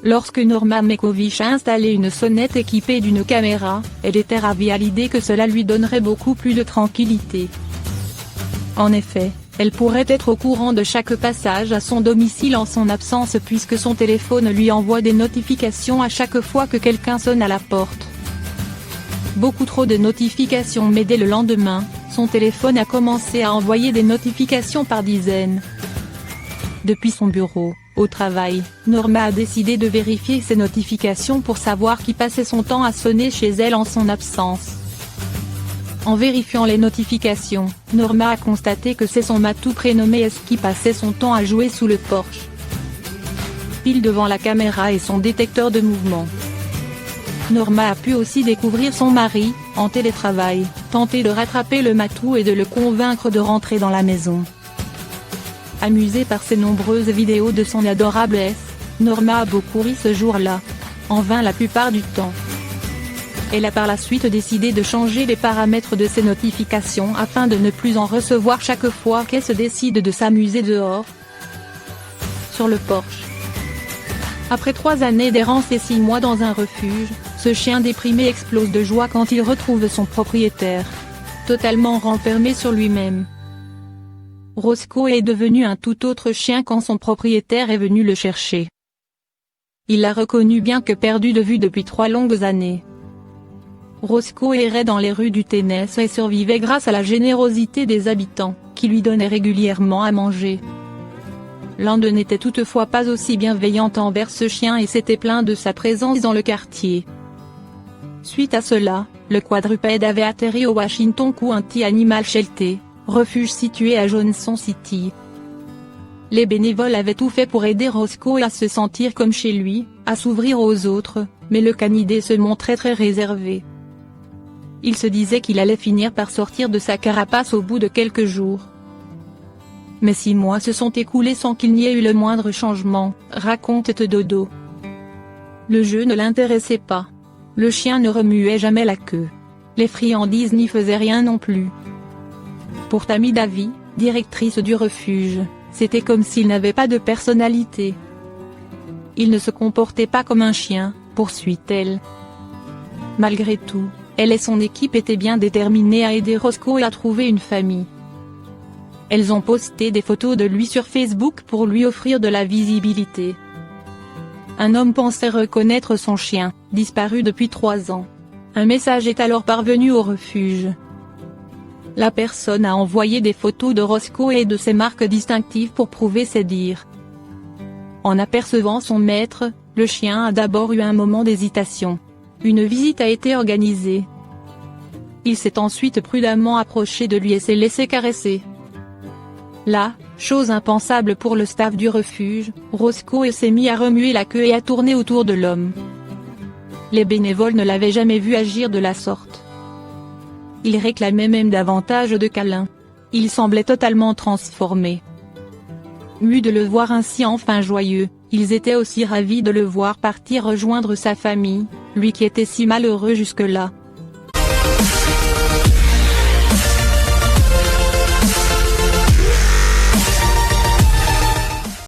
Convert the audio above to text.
Lorsque Norma Mekovic a installé une sonnette équipée d'une caméra, elle était ravie à l'idée que cela lui donnerait beaucoup plus de tranquillité. En effet, elle pourrait être au courant de chaque passage à son domicile en son absence puisque son téléphone lui envoie des notifications à chaque fois que quelqu'un sonne à la porte. Beaucoup trop de notifications, mais dès le lendemain, son téléphone a commencé à envoyer des notifications par dizaines. Depuis son bureau, au travail, Norma a décidé de vérifier ses notifications pour savoir qui passait son temps à sonner chez elle en son absence. En vérifiant les notifications, Norma a constaté que c'est son matou prénommé S qui passait son temps à jouer sous le porche. Pile devant la caméra et son détecteur de mouvement. Norma a pu aussi découvrir son mari, en télétravail, tenter de rattraper le matou et de le convaincre de rentrer dans la maison. Amusée par ces nombreuses vidéos de son adorable S, Norma a beaucoup ri ce jour-là. En vain la plupart du temps. Elle a par la suite décidé de changer les paramètres de ses notifications afin de ne plus en recevoir chaque fois qu'elle se décide de s'amuser dehors. Sur le porche. Après 3 années d'errance et 6 mois dans un refuge, ce chien déprimé explose de joie quand il retrouve son propriétaire. Totalement renfermé sur lui-même. Roscoe est devenu un tout autre chien quand son propriétaire est venu le chercher. Il l'a reconnu bien que perdu de vue depuis 3 longues années. Roscoe errait dans les rues du Tennessee et survivait grâce à la générosité des habitants, qui lui donnaient régulièrement à manger. L'un d'eux n'était toutefois pas aussi bienveillant envers ce chien et s'était plaint de sa présence dans le quartier. Suite à cela, le quadrupède avait atterri au Washington County Animal Shelter, refuge situé à Johnson City. Les bénévoles avaient tout fait pour aider Roscoe à se sentir comme chez lui, à s'ouvrir aux autres, mais le canidé se montrait très réservé. Il se disait qu'il allait finir par sortir de sa carapace au bout de quelques jours. Mais 6 mois se sont écoulés sans qu'il n'y ait eu le moindre changement, raconte Dodo. Le jeu ne l'intéressait pas. Le chien ne remuait jamais la queue. Les friandises n'y faisaient rien non plus. Pour Tammy Davy, directrice du refuge, c'était comme s'il n'avait pas de personnalité. Il ne se comportait pas comme un chien, poursuit-elle. Malgré tout, elle et son équipe étaient bien déterminées à aider Roscoe à trouver une famille. Elles ont posté des photos de lui sur Facebook pour lui offrir de la visibilité. Un homme pensait reconnaître son chien, disparu depuis 3 ans. Un message est alors parvenu au refuge. La personne a envoyé des photos de Roscoe et de ses marques distinctives pour prouver ses dires. En apercevant son maître, le chien a d'abord eu un moment d'hésitation. Une visite a été organisée. Il s'est ensuite prudemment approché de lui et s'est laissé caresser. Là, chose impensable pour le staff du refuge, Roscoe s'est mis à remuer la queue et à tourner autour de l'homme. Les bénévoles ne l'avaient jamais vu agir de la sorte. Il réclamait même davantage de câlins. Il semblait totalement transformé. Mus de le voir ainsi enfin joyeux, ils étaient aussi ravis de le voir partir rejoindre sa famille, lui qui était si malheureux jusque-là.